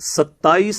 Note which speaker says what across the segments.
Speaker 1: 27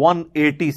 Speaker 1: 180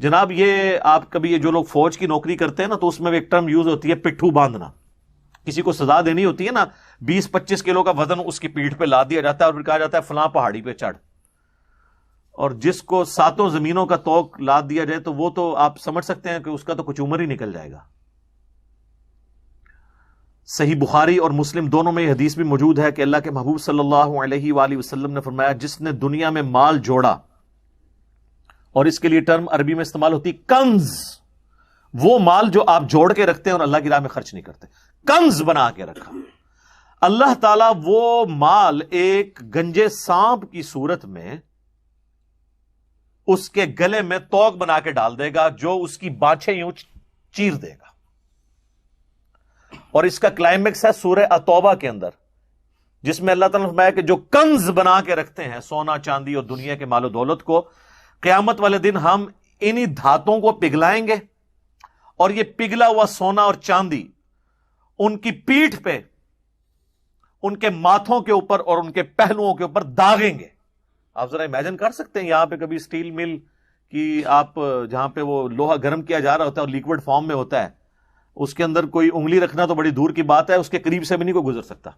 Speaker 1: جناب یہ آپ کبھی یہ جو لوگ فوج کی نوکری کرتے ہیں نا، تو اس میں ایک ٹرم یوز ہوتی ہے پٹھو باندھنا. کسی کو سزا دینی ہوتی ہے نا، 20-25 کلو کا وزن اس کی پیٹھ پہ لاد دیا جاتا ہے اور پھر کہا جاتا ہے فلاں پہاڑی پہ چڑھ، اور جس کو 7 زمینوں کا توق لاد دیا جائے تو وہ تو آپ سمجھ سکتے ہیں کہ اس کا تو کچھ عمر ہی نکل جائے گا. صحیح بخاری اور مسلم دونوں میں یہ حدیث بھی موجود ہے کہ اللہ کے محبوب صلی اللہ علیہ وآلہ وسلم نے فرمایا، جس نے دنیا میں مال جوڑا، اور اس کے لیے ٹرم عربی میں استعمال ہوتی کنز، وہ مال جو آپ جوڑ کے رکھتے ہیں اور اللہ کی راہ میں خرچ نہیں کرتے، کنز بنا کے رکھا، اللہ تعالیٰ وہ مال ایک گنجے سانپ کی صورت میں اس کے گلے میں توق بنا کے ڈال دے گا، جو اس کی بانچیں یوں چیر دے گا. اور اس کا کلائمیکس ہے سورہ التوبہ کے اندر، جس میں اللہ تعالیٰ نے فرمایا کہ جو کنز بنا کے رکھتے ہیں سونا چاندی اور دنیا کے مال و دولت کو، قیامت والے دن ہم انہی دھاتوں کو پگھلائیں گے اور یہ پگھلا ہوا سونا اور چاندی ان کی پیٹھ پہ، ان کے ماتھوں کے اوپر اور ان کے پہلوؤں کے اوپر داغیں گے. آپ ذرا امیجن کر سکتے ہیں یہاں پہ کبھی سٹیل مل کی آپ جہاں پہ وہ لوہا گرم کیا جا رہا ہوتا ہے اور لیکوڈ فارم میں ہوتا ہے، اس کے اندر کوئی انگلی رکھنا تو بڑی دور کی بات ہے، اس کے قریب سے بھی نہیں کوئی گزر سکتا.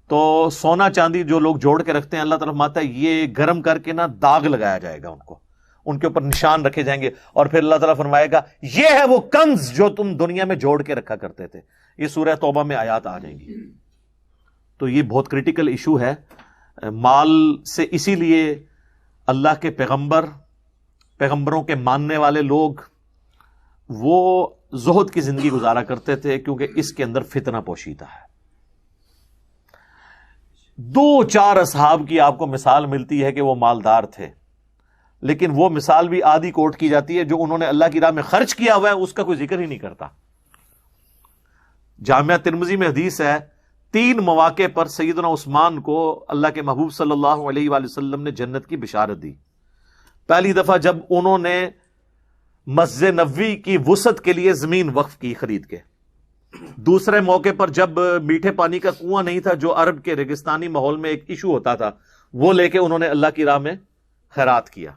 Speaker 1: تو سونا چاندی جو لوگ جوڑ کے رکھتے ہیں، اللہ تعالیٰ فرماتا ہے یہ گرم کر کے نا داغ لگایا جائے گا ان کو، ان کے اوپر نشان رکھے جائیں گے، اور پھر اللہ تعالیٰ فرمائے گا یہ ہے وہ کنز جو تم دنیا میں جوڑ کے رکھا کرتے تھے. یہ سورہ توبہ میں آیات آ جائیں گی. تو یہ بہت کریٹیکل ایشو ہے مال سے. اسی لیے اللہ کے پیغمبروں کے ماننے والے لوگ وہ زہد کی زندگی گزارا کرتے تھے، کیونکہ اس کے اندر فتنہ پوشیدہ ہے. 2-4 اصحاب کی آپ کو مثال ملتی ہے کہ وہ مالدار تھے، لیکن وہ مثال بھی آدھی کوٹ کی جاتی ہے. جو انہوں نے اللہ کی راہ میں خرچ کیا ہوا ہے اس کا کوئی ذکر ہی نہیں کرتا. جامعہ ترمذی میں حدیث ہے، 3 مواقع پر سیدنا عثمان کو اللہ کے محبوب صلی اللہ علیہ وآلہ وسلم نے جنت کی بشارت دی. پہلی دفعہ جب انہوں نے مسجد نبوی کی وسعت کے لیے زمین وقف کی خرید کے. دوسرے موقع پر جب میٹھے پانی کا کنواں نہیں تھا، جو عرب کے ریگستانی ماحول میں ایک ایشو ہوتا تھا، وہ لے کے انہوں نے اللہ کی راہ میں خیرات کیا.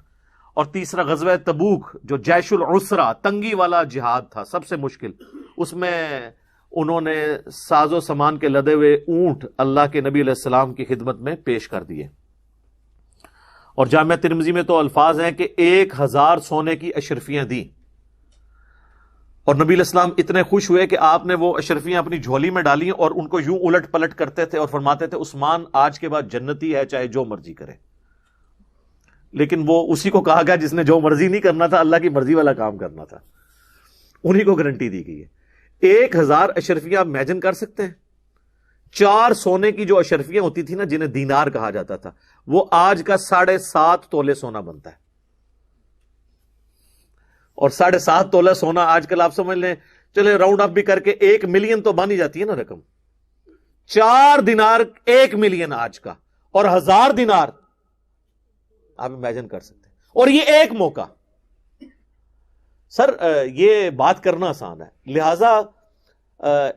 Speaker 1: اور تیسرا غزوہ تبوک جو جیش العسرہ، تنگی والا جہاد تھا، سب سے مشکل، اس میں انہوں نے ساز و سامان کے لدے ہوئے اونٹ اللہ کے نبی علیہ السلام کی خدمت میں پیش کر دیے. اور جامعہ ترمذی میں تو الفاظ ہیں کہ 1000 سونے کی اشرفیاں دی، اور نبی علیہ السلام اتنے خوش ہوئے کہ آپ نے وہ اشرفیاں اپنی جھولی میں ڈالی اور ان کو یوں الٹ پلٹ کرتے تھے اور فرماتے تھے عثمان آج کے بعد جنتی ہے، چاہے جو مرضی کرے. لیکن وہ اسی کو کہا گیا جس نے جو مرضی نہیں کرنا تھا، اللہ کی مرضی والا کام کرنا تھا، انہی کو گارنٹی دی گئی ہے. 1000 اشرفیاں آپ امیجن کر سکتے ہیں؟ 4 سونے کی جو اشرفیاں ہوتی تھی نا، جنہیں دینار کہا جاتا تھا، وہ آج کا 7.5 تولے سونا بنتا ہے. اور 7.5 تولہ سونا آج کل آپ سمجھ لیں، چلے راؤنڈ اپ بھی کر کے 1 ملین تو بن ہی جاتی ہے نا رقم. 4 دینار 1 ملین آج کا، اور 1000 دینار آپ امیجن کر سکتے ہیں. اور یہ ایک موقع. سر یہ بات کرنا آسان ہے، لہذا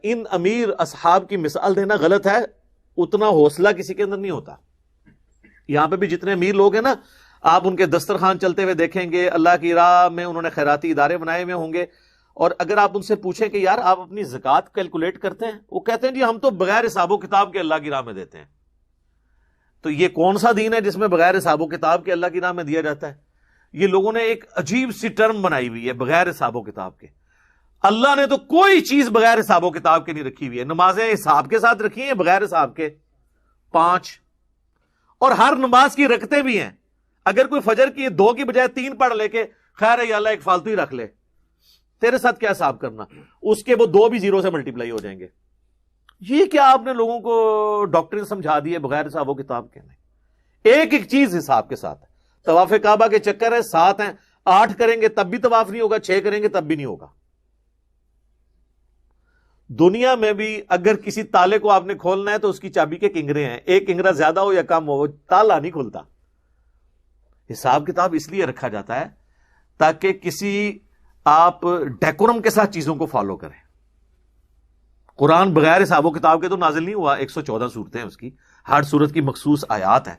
Speaker 1: ان امیر اصحاب کی مثال دینا غلط ہے. اتنا حوصلہ کسی کے اندر نہیں ہوتا. یہاں پہ بھی جتنے امیر لوگ ہیں نا، آپ ان کے دسترخوان چلتے ہوئے دیکھیں گے، اللہ کی راہ میں انہوں نے خیراتی ادارے بنائے ہوئے ہوں گے، اور اگر آپ ان سے پوچھیں کہ یار آپ اپنی زکوٰۃ کیلکولیٹ کرتے ہیں، وہ کہتے ہیں جی ہم تو بغیر حساب و کتاب کے اللہ کی راہ میں دیتے ہیں. تو یہ کون سا دین ہے جس میں بغیر حساب و کتاب کے اللہ کی راہ میں دیا جاتا ہے؟ یہ لوگوں نے ایک عجیب سی ٹرم بنائی ہوئی ہے، بغیر حساب و کتاب کے. اللہ نے تو کوئی چیز بغیر حساب و کتاب کے نہیں رکھی ہوئی ہے. نمازیں حساب کے ساتھ رکھی ہیں، بغیر حساب کے 5، اور ہر نماز کی رکھتے بھی ہیں. اگر کوئی فجر کی 2 کی بجائے 3 پڑھ لے کے خیر ہے یا اللہ ایک فالتو ہی رکھ لے، تیرے ساتھ کیا حساب کرنا، اس کے وہ 2 بھی 0 سے ملٹیپلائی ہو جائیں گے. یہ کیا آپ نے لوگوں کو ڈاکٹرین سمجھا دی ہے بغیر حساب و کتاب کے؟ نہیں، ایک ایک چیز حساب کے ساتھ. طواف کعبہ کے چکر ہے 7 ہیں، 8 کریں گے تب بھی طواف نہیں ہوگا، 6 کریں گے تب بھی نہیں ہوگا. دنیا میں بھی اگر کسی تالے کو آپ نے کھولنا ہے تو اس کی چابی کے کنگرے ہیں، ایک کنگرا زیادہ ہو یا کم ہو وہ تالا نہیں کھلتا. حساب کتاب اس لیے رکھا جاتا ہے تاکہ کسی آپ ڈیکورم کے ساتھ چیزوں کو فالو کریں. قرآن بغیر حساب و کتاب کے تو نازل نہیں ہوا، 114 صورتیں ہیں اس کی، ہر صورت کی مخصوص آیات ہے.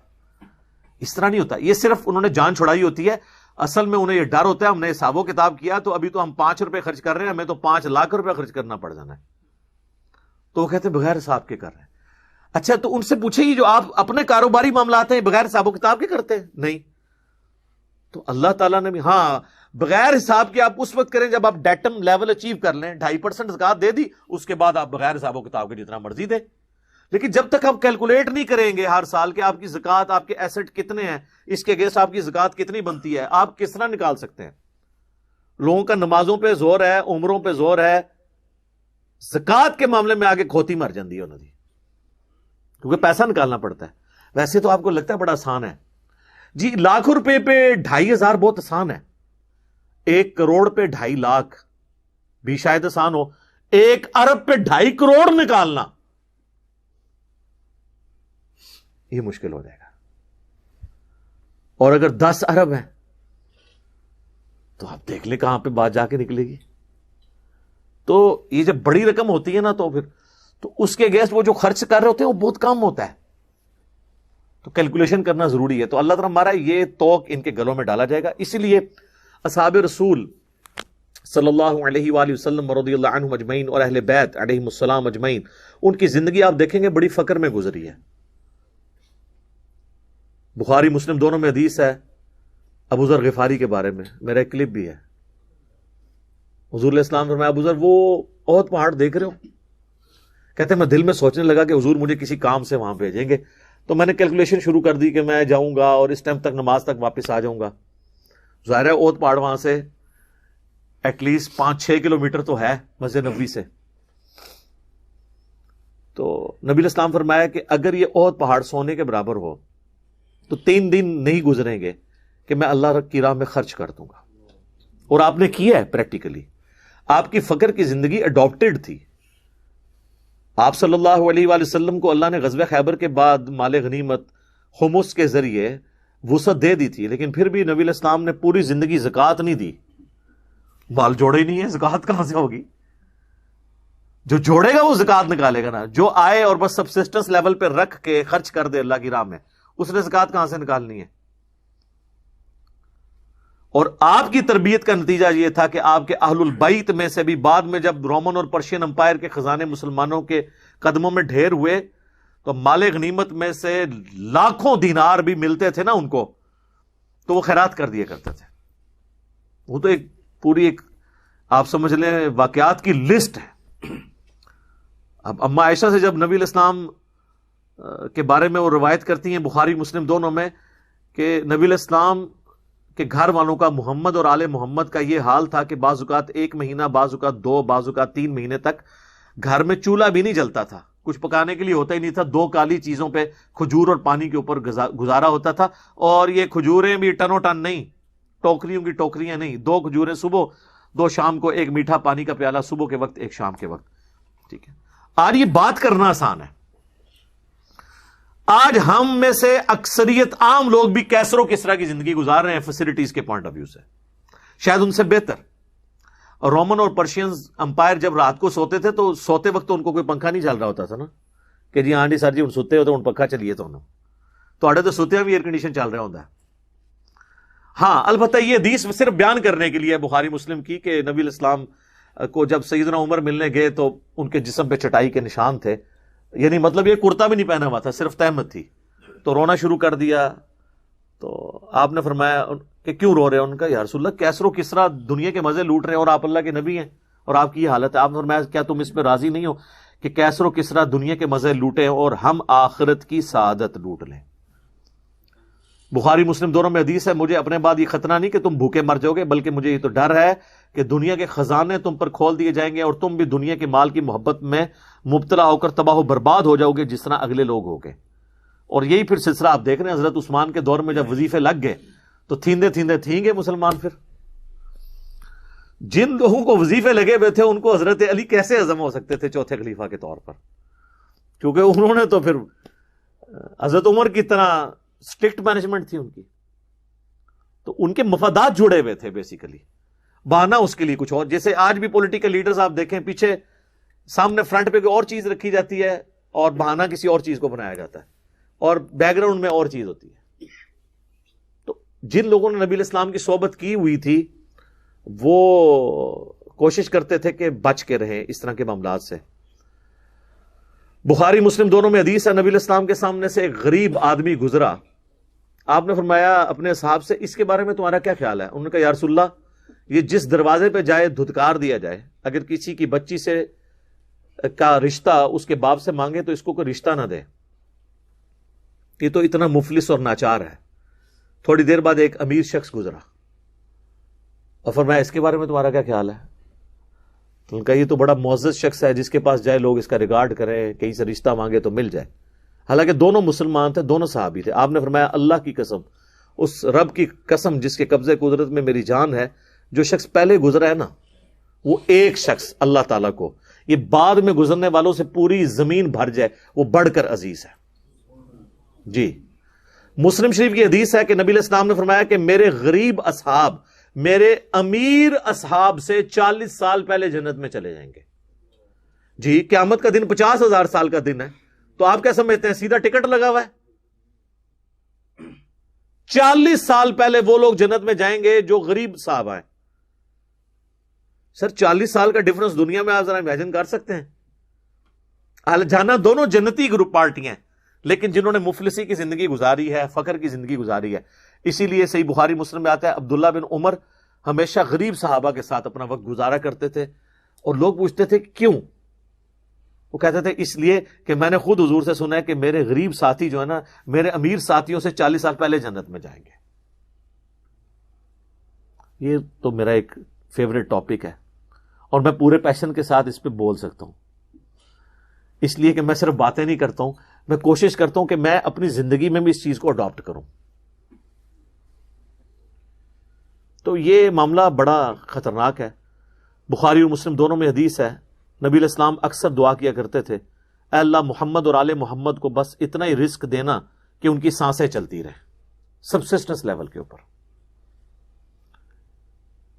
Speaker 1: اس طرح نہیں ہوتا. یہ صرف انہوں نے جان چھڑائی ہوتی ہے اصل میں انہیں یہ ڈر ہوتا ہے ہم نے حساب و کتاب کیا تو ابھی تو ہم 5 روپے خرچ کر رہے ہیں، ہمیں تو 5 لاکھ روپے خرچ کرنا پڑ جانا ہے. تو وہ کہتے ہیں بغیر حساب کے کر رہے ہیں. اچھا تو ان سے پوچھے یہ جو آپ اپنے کاروباری معاملات ہیں بغیر حساب و کتاب کے کرتے ہیں؟ نہیں. تو اللہ تعالیٰ نے بھی ہاں بغیر حساب کے آپ اس وقت کریں جب آپ ڈیٹم لیول اچیو کر لیں، 2.5% زکات دے دی، اس کے بعد آپ بغیر حساب و کتاب کے جتنا مرضی دیں. لیکن جب تک آپ کیلکولیٹ نہیں کریں گے ہر سال کے آپ کی زکات، آپ کے ایسٹ کتنے ہیں، اس کے اگینسٹ آپ کی زکات کتنی بنتی ہے، آپ کس طرح نکال سکتے ہیں؟ لوگوں کا نمازوں پہ زور ہے، عمروں پہ زور ہے، زکات کے معاملے میں آگے کھوتی مر جاندی ہے انہوں نے، کیونکہ پیسہ نکالنا پڑتا ہے. ویسے تو آپ کو لگتا ہے بڑا آسان ہے جی، لاکھ روپے پہ 2,500 بہت آسان ہے. 1 کروڑ پہ 2.5 لاکھ بھی شاید آسان ہو، 1 ارب پہ 2.5 کروڑ نکالنا یہ مشکل ہو جائے گا. اور اگر 10 ارب ہیں تو آپ دیکھ لیں کہاں پہ بات جا کے نکلے گی. تو یہ جب بڑی رقم ہوتی ہے نا تو پھر تو اس کے اگینسٹ وہ جو خرچ کر رہے ہوتے ہیں وہ بہت کم ہوتا ہے. تو کیلکولیشن کرنا ضروری ہے. تو اللہ تعالیٰ ہمارا یہ توق ان کے گلوں میں ڈالا جائے گا. اسی لیے اصحاب رسول صلی اللہ علیہ وآلہ وسلم رضی اللہ عنہم اجمعین اور اہل بیت علیہم السلام اجمعین، ان کی زندگی آپ دیکھیں گے بڑی فقر میں گزری ہے. بخاری مسلم دونوں میں حدیث ہے ابو ذر غفاری کے بارے میں، میرا ایک کلپ بھی ہے. حضور علیہ السلام فرمایا ابو ذر وہ احد پہاڑ دیکھ رہے ہو؟ کہتے ہیں میں دل میں سوچنے لگا کہ حضور مجھے کسی کام سے وہاں بھیجیں گے، تو میں نے کیلکولیشن شروع کر دی کہ میں جاؤں گا اور اس ٹائم تک نماز تک واپس آ جاؤں گا. ظاہر ہے احد پہاڑ وہاں سے ایٹ لیسٹ 5-6 کلومیٹر تو ہے مسجد نبوی سے. تو نبی علیہ السلام فرمایا کہ اگر یہ احد پہاڑ سونے کے برابر ہو تو 3 دن نہیں گزریں گے کہ میں اللہ کی راہ میں خرچ کر دوں گا. اور آپ نے کیا ہے پریکٹیکلی. آپ کی فقر کی زندگی اڈاپٹڈ تھی. آپ صلی اللہ علیہ وآلہ وسلم کو اللہ نے غزوہ خیبر کے بعد مال غنیمت خمس کے ذریعے وسعت دے دی تھی، لیکن پھر بھی نبی علیہ السلام نے پوری زندگی زکات نہیں دی. مال جوڑے ہی نہیں ہے، زکات کہاں سے ہوگی؟ جو جوڑے گا وہ زکات نکالے گا نا. جو آئے اور بس سبسسٹنس لیول پہ رکھ کے خرچ کر دے اللہ کی راہ میں، اس نے زکات کہاں سے نکالنی ہے؟ اور آپ کی تربیت کا نتیجہ یہ تھا کہ آپ کے اہل البیت میں سے بھی بعد میں جب رومن اور پرشین امپائر کے خزانے مسلمانوں کے قدموں میں ڈھیر ہوئے تو مال غنیمت میں سے لاکھوں دینار بھی ملتے تھے نا ان کو، تو وہ خیرات کر دیا کرتے تھے. وہ تو ایک پوری ایک آپ سمجھ لیں واقعات کی لسٹ ہے. اب اما عائشہ سے جب نبی علیہ السلام کے بارے میں وہ روایت کرتی ہیں بخاری مسلم دونوں میں کہ نبی علیہ السلام کہ گھر والوں کا محمد اور آل محمد کا یہ حال تھا کہ بعض اوقات 1 مہینہ، بعض اوقات 2، بعض اوقات 3 مہینے تک گھر میں چولہا بھی نہیں جلتا تھا، کچھ پکانے کے لیے ہوتا ہی نہیں تھا. 2 کالی چیزوں پہ کھجور اور پانی کے اوپر گزارا ہوتا تھا. اور یہ کھجوریں بھی ٹنو ٹن نہیں، ٹوکریوں کی ٹوکریاں نہیں، 2 کھجوریں صبح، 2 شام کو، 1 میٹھا پانی کا پیالہ صبح کے وقت، 1 شام کے وقت. ٹھیک ہے. آج یہ بات کرنا آسان ہے. آج ہم میں سے اکثریت عام لوگ بھی کیسر و کسرا کی زندگی گزار رہے ہیں فیسلٹیز کے پوائنٹ آف ویو سے، شاید ان سے بہتر. اور رومن اور پرشینز امپائر جب رات کو سوتے تھے تو سوتے وقت ان کو کوئی پنکھا نہیں چل رہا ہوتا تھا نا کہ جی ہاں جی سر جی ہن سوتے ہوتے ہن پنکھا چلیے تو اڈے تو سوتے بھی ایئر کنڈیشن چل رہا ہوتا ہے. ہاں البتہ یہ حدیث صرف بیان کرنے کے لیے بخاری مسلم کی کہ نبی علیہ السلام کو جب سیدنا عمر ملنے گئے تو ان کے جسم پہ چٹائی کے نشان تھے، یعنی مطلب یہ کرتا بھی نہیں پہنا ہوا تھا، صرف تہمت تھی. تو رونا شروع کر دیا. تو آپ نے فرمایا کہ کیوں رو رہے ہیں؟ ان کا یا رسول اللہ کیسر و کسرا دنیا کے مزے لوٹ رہے ہیں اور آپ اللہ کے نبی ہیں اور آپ کی یہ حالت ہے. آپ نے فرمایا کیا تم اس پہ راضی نہیں ہو کہ کیسر و کسرا دنیا کے مزے لوٹیں اور ہم آخرت کی سعادت لوٹ لیں؟ بخاری مسلم دونوں میں حدیث ہے مجھے اپنے بعد یہ خطرہ نہیں کہ تم بھوکے مر جاؤ گے، بلکہ مجھے یہ تو ڈر ہے کہ دنیا کے خزانے تم پر کھول دیے جائیں گے اور تم بھی دنیا کے مال کی محبت میں مبتلا ہو کر تباہ و برباد ہو جاؤ گے جس طرح اگلے لوگ ہو گئے. اور یہی پھر سلسلہ آپ دیکھ رہے ہیں. حضرت عثمان کے دور میں جب وظیفے لگ گئے تو تھیندے تھیندے تھیں گے مسلمان. پھر جن لوگوں کو وظیفے لگے ہوئے تھے ان کو حضرت علی کیسے ہضم ہو سکتے تھے چوتھے خلیفہ کے طور پر؟ کیونکہ انہوں نے تو پھر حضرت عمر کی طرح اسٹرکٹ مینجمنٹ تھی ان کی، تو ان کے مفادات جڑے ہوئے تھے بیسیکلی. بہانہ اس کے لیے کچھ اور، جیسے آج بھی پولیٹیکل لیڈرز آپ دیکھیں پیچھے سامنے فرنٹ پہ کوئی اور چیز رکھی جاتی ہے اور بہانہ کسی اور چیز کو بنایا جاتا ہے اور بیک گراؤنڈ میں اور چیز ہوتی ہے. تو جن لوگوں نے نبی علیہ السلام کی صحبت کی ہوئی تھی وہ کوشش کرتے تھے کہ بچ کے رہیں اس طرح کے معاملات سے. بخاری مسلم دونوں میں حدیث ہے, نبی علیہ السلام کے سامنے سے ایک غریب آدمی گزرا. آپ نے فرمایا اپنے اصحاب سے اس کے بارے میں تمہارا کیا خیال ہے؟ انہوں نے کہا یا رسول اللہ, یہ جس دروازے پہ جائے دھتکار دیا جائے, اگر کسی کی بچی سے کا رشتہ اس کے باپ سے مانگے تو اس کو کوئی رشتہ نہ دے, یہ تو اتنا مفلس اور ناچار ہے. تھوڑی دیر بعد ایک امیر شخص گزرا اور فرمایا اس کے بارے میں تمہارا کیا خیال ہے؟ تو ان کا یہ تو بڑا معزز شخص ہے, جس کے پاس جائے لوگ اس کا ریگارڈ کریں, کہیں سے رشتہ مانگے تو مل جائے. حالانکہ دونوں مسلمان تھے, دونوں صحابی تھے. آپ نے فرمایا اللہ کی قسم, اس رب کی قسم جس کے قبضے قدرت میں میری جان ہے, جو شخص پہلے گزرا ہے نا, وہ ایک شخص اللہ تعالیٰ کو یہ بعد میں گزرنے والوں سے پوری زمین بھر جائے, وہ بڑھ کر عزیز ہے. جی, مسلم شریف کی حدیث ہے کہ نبی علیہ السلام نے فرمایا کہ میرے غریب اصحاب میرے امیر اصحاب سے 40 سال پہلے جنت میں چلے جائیں گے. جی, قیامت کا دن 50,000 سال کا دن ہے, تو آپ کیا سمجھتے ہیں سیدھا ٹکٹ لگا ہوا ہے؟ 40 سال پہلے وہ لوگ جنت میں جائیں گے جو غریب صاحب ہیں. سر 40 سال کا ڈفرنس دنیا میں آپ ذرا امیجن کر سکتے ہیں؟ جانا دونوں جنتی گروپ پارٹیاں ہیں, لیکن جنہوں نے مفلسی کی زندگی گزاری ہے, فقر کی زندگی گزاری ہے. اسی لیے صحیح بخاری مسلم میں آتا ہے عبداللہ بن عمر ہمیشہ غریب صحابہ کے ساتھ اپنا وقت گزارا کرتے تھے, اور لوگ پوچھتے تھے کیوں؟ وہ کہتے تھے اس لیے کہ میں نے خود حضور سے سنا ہے کہ میرے غریب ساتھی جو ہے نا میرے امیر ساتھیوں سے 40 سال پہلے جنت میں جائیں گے. یہ تو میرا ایک فیوریٹ ٹاپک ہے اور میں پورے پیشن کے ساتھ اس پہ بول سکتا ہوں, اس لیے کہ میں صرف باتیں نہیں کرتا ہوں, میں کوشش کرتا ہوں کہ میں اپنی زندگی میں بھی اس چیز کو اڈاپٹ کروں. تو یہ معاملہ بڑا خطرناک ہے. بخاری اور مسلم دونوں میں حدیث ہے, نبی علیہ السلام اکثر دعا کیا کرتے تھے, اے اللہ محمد اور آل محمد کو بس اتنا ہی رزق دینا کہ ان کی سانسیں چلتی رہیں, سبسسٹنس لیول کے اوپر.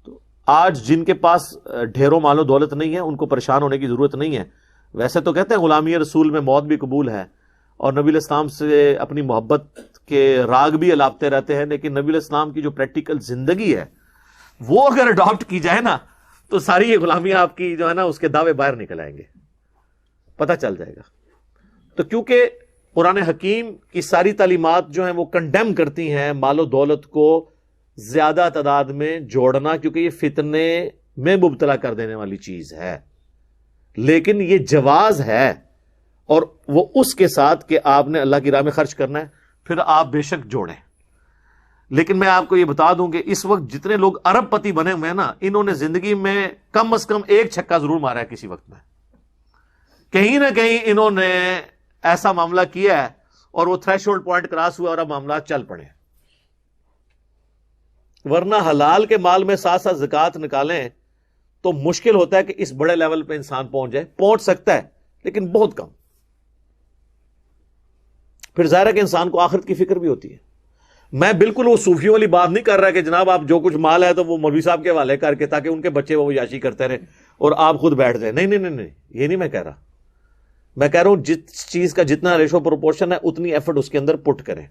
Speaker 1: تو آج جن کے پاس ڈھیروں مال و دولت نہیں ہے ان کو پریشان ہونے کی ضرورت نہیں ہے. ویسے تو کہتے ہیں غلامی رسول میں موت بھی قبول ہے, اور نبی علیہ السلام سے اپنی محبت کے راگ بھی الاپتے رہتے ہیں, لیکن نبی علیہ السلام کی جو پریکٹیکل زندگی ہے وہ اگر اڈاپٹ کی جائے نا تو ساری یہ غلامی آپ کی جو ہے نا اس کے دعوے باہر نکل آئیں گے, پتہ چل جائے گا. تو کیونکہ قرآن حکیم کی ساری تعلیمات جو ہیں وہ کنڈیم کرتی ہیں مال و دولت کو زیادہ تعداد میں جوڑنا, کیونکہ یہ فتنے میں مبتلا کر دینے والی چیز ہے. لیکن یہ جواز ہے, اور وہ اس کے ساتھ کہ آپ نے اللہ کی راہ میں خرچ کرنا ہے, پھر آپ بے شک جوڑیں. لیکن میں آپ کو یہ بتا دوں کہ اس وقت جتنے لوگ ارب پتی بنے ہوئے ہیں نا, انہوں نے زندگی میں کم از کم ایک چھکا ضرور مارا ہے کسی وقت میں. کہیں نہ کہیں انہوں نے ایسا معاملہ کیا ہے اور وہ تھریش ہولڈ پوائنٹ کراس ہوا اور اب معاملات چل پڑے. ورنہ حلال کے مال میں ساتھ ساتھ زکوٰۃ نکالیں تو مشکل ہوتا ہے کہ اس بڑے لیول پہ انسان پہنچ جائے. پہنچ سکتا ہے لیکن بہت کم. پھر ظاہر ہے کہ انسان کو آخرت کی فکر بھی ہوتی ہے. میں بالکل وہ صوفیوں والی بات نہیں کر رہا کہ جناب آپ جو کچھ مال ہے تو وہ مولوی صاحب کے حوالے کر کے تاکہ ان کے بچے وہ یاشی کرتے رہے اور آپ خود بیٹھ جائیں. نہیں نہیں نہیں, یہ نہیں میں کہہ رہا. میں کہہ رہا ہوں جس چیز کا جتنا ریشو پروپورشن ہے اتنی ایفرٹ اس کے اندر پٹ کریں.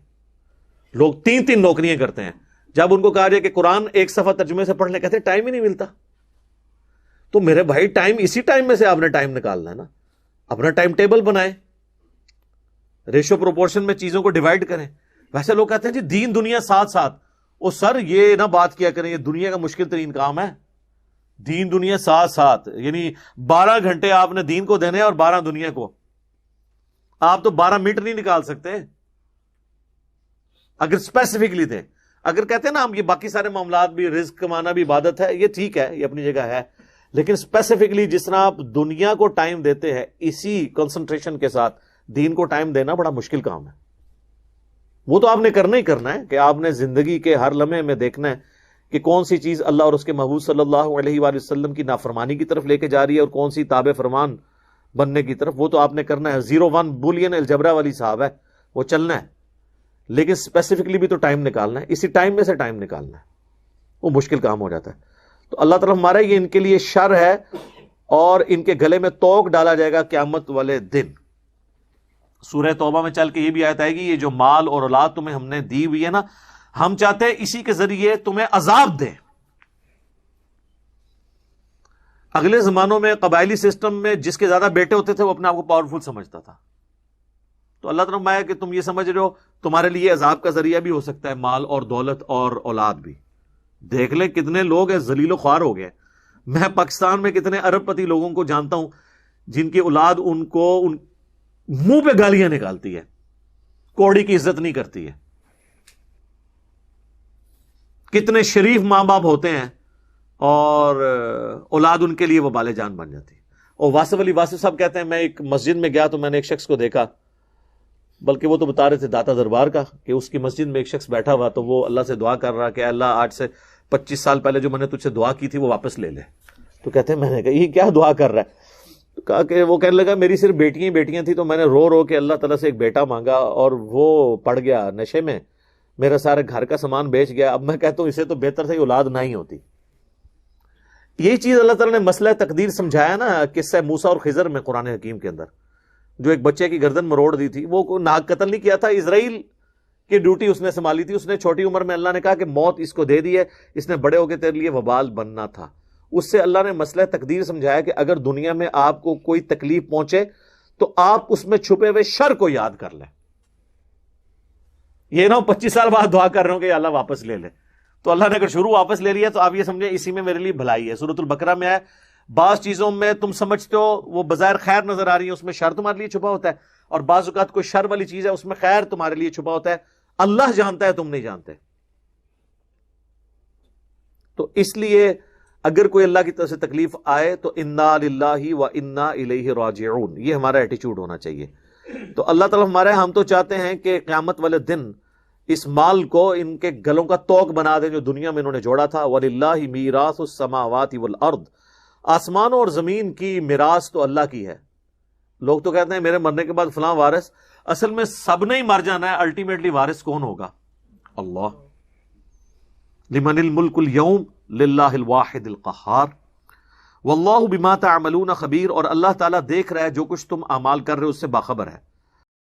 Speaker 1: لوگ 3 نوکریاں کرتے ہیں, جب ان کو کہا جائے کہ قرآن ایک صفحہ ترجمے سے پڑھ لیں کہتے ہیں ٹائم ہی نہیں ملتا. تو میرے بھائی ٹائم اسی ٹائم میں سے آپ نے ٹائم نکالنا ہے نا. اپنا ٹائم ٹیبل بنائیں, ریشو پروپورشن میں چیزوں کو ڈیوائڈ کریں. ویسے لوگ کہتے ہیں جی دین دنیا ساتھ ساتھ. او سر یہ نہ بات کیا کریں, یہ دنیا کا مشکل ترین کام ہے. دین دنیا ساتھ ساتھ یعنی 12 گھنٹے آپ نے دین کو دینے اور 12 دنیا کو. آپ تو 12 منٹ نہیں نکال سکتے اگر اسپیسیفکلی دیں. اگر کہتے ہیں نا ہم یہ باقی سارے معاملات بھی, رزق کمانا بھی عبادت ہے, یہ ٹھیک ہے, یہ اپنی جگہ ہے, لیکن اسپیسیفکلی جس طرح آپ دنیا کو ٹائم دیتے ہیں اسی کنسنٹریشن کے ساتھ دین کو ٹائم دینا بڑا مشکل کام ہے. وہ تو آپ نے کرنا ہی کرنا ہے کہ آپ نے زندگی کے ہر لمحے میں دیکھنا ہے کہ کون سی چیز اللہ اور اس کے محبوب صلی اللہ علیہ وآلہ وسلم کی نافرمانی کی طرف لے کے جا رہی ہے اور کون سی تابع فرمان بننے کی طرف. وہ تو آپ نے کرنا ہے. 0-1 بولین الجبرا والی صاحب ہے, وہ چلنا ہے, لیکن اسپیسیفکلی بھی تو ٹائم نکالنا ہے. اسی ٹائم میں سے ٹائم نکالنا ہے, وہ مشکل کام ہو جاتا ہے. تو اللہ تعالیٰ ہمارا یہ ان کے لیے شر ہے اور ان کے گلے میں توق ڈالا جائے گا قیامت والے دن. سورہ توبہ میں چل کے یہ بھی آیت آئے گی, یہ جو مال اور اولاد تمہیں ہم نے دی ہوئی ہے نا, ہم چاہتے ہیں اسی کے ذریعے تمہیں عذاب دیں. اگلے زمانوں میں قبائلی سسٹم میں جس کے زیادہ بیٹے ہوتے تھے وہ اپنے آپ کو پاورفل سمجھتا تھا. تو اللہ تعالیٰ فرمایا کہ تم یہ سمجھ رہے ہو تمہارے لیے عذاب کا ذریعہ بھی ہو سکتا ہے مال اور دولت اور اولاد بھی. دیکھ لیں کتنے لوگ ہیں ذلیل و خوار ہو گئے. میں پاکستان میں کتنے ارب پتی لوگوں کو جانتا ہوں جن کی اولاد ان کو منہ پہ گالیاں نکالتی ہے, کوڑی کی عزت نہیں کرتی ہے. کتنے شریف ماں باپ ہوتے ہیں اور اولاد ان کے لیے وہ بالے جان بن جاتی ہے. اور واصف علی واصف صاحب کہتے ہیں میں ایک مسجد میں گیا تو میں نے ایک شخص کو دیکھا, بلکہ وہ تو بتا رہے تھے داتا دربار کا, کہ اس کی مسجد میں ایک شخص بیٹھا ہوا تو وہ اللہ سے دعا کر رہا کہ اللہ آج سے 25 سال پہلے جو میں نے تجھ سے دعا کی تھی وہ واپس لے لے. تو کہتے ہیں میں نے کہا یہ کیا دعا کر رہا ہے؟ تو کہا کہ وہ کہنے لگا میری صرف بیٹیاں ہی بیٹیاں تھیں تو میں نے رو رو کے اللہ تعالیٰ سے ایک بیٹا مانگا اور وہ پڑ گیا نشے میں, میرا سارے گھر کا سامان بیچ گیا. اب میں کہتا ہوں اسے تو بہتر تھا اولاد نہ ہی ہوتی. یہی چیز اللہ تعالیٰ نے مسئلہ تقدیر سمجھایا نا قصہ موسیٰ اور خضر میں قرآن حکیم کے اندر, جو ایک بچے کی گردن مروڑ دی تھی. وہ ناک قتل نہیں کیا تھا, اسرائیل کی ڈیوٹی اس نے سنبھالی تھی. اس نے چھوٹی عمر میں اللہ نے کہا کہ موت اس کو دے دی ہے, اس نے بڑے ہو کے تیرے لیے وبال بننا تھا. اس سے اللہ نے مسئلہ تقدیر سمجھایا کہ اگر دنیا میں آپ کو کوئی تکلیف پہنچے تو آپ اس میں چھپے ہوئے شر کو یاد کر لیں. یہ نہ 25 سال بعد دعا کر رہے ہوں کہ اللہ واپس لے لے. تو اللہ نے اگر شروع واپس لے لیا تو آپ یہ سمجھیں اسی میں میرے لیے بھلائی ہے. سورۃ البقرہ میں ہے بعض چیزوں میں تم سمجھتے ہو وہ بظاہر خیر نظر آ رہی ہے, اس میں شر تمہارے لیے چھپا ہوتا ہے, اور بعض اوقات کوئی شر والی چیز ہے اس میں خیر تمہارے لیے چھپا ہوتا ہے. اللہ جانتا ہے, تم نہیں جانتے. تو اس لیے اگر کوئی اللہ کی طرف سے تکلیف آئے تو انا للہ و انا الیہ راجعون, یہ ہمارا ایٹیچیوڈ ہونا چاہیے. تو اللہ تعالیٰ ہمارے ہم تو چاہتے ہیں کہ قیامت والے دن اس مال کو ان کے گلوں کا توق بنا دیں جو دنیا میں انہوں نے جوڑا تھا. وَلِلَّهِ مِيرَاثُ السَّمَاوَاتِ وَالْأَرْضِ, آسمانوں اور زمین کی میراث تو اللہ کی ہے. لوگ تو کہتے ہیں میرے مرنے کے بعد فلاں وارث, اصل میں سب نے ہی مر جانا ہے. الٹیمیٹلی وارث کون ہوگا؟ اللہ. لمن الملک اليوم للہ الواحد القہار واللہ بما تعملون خبیر, اور اللہ تعالیٰ دیکھ رہا ہے جو کچھ تم اعمال کر رہے ہو اس سے باخبر ہے.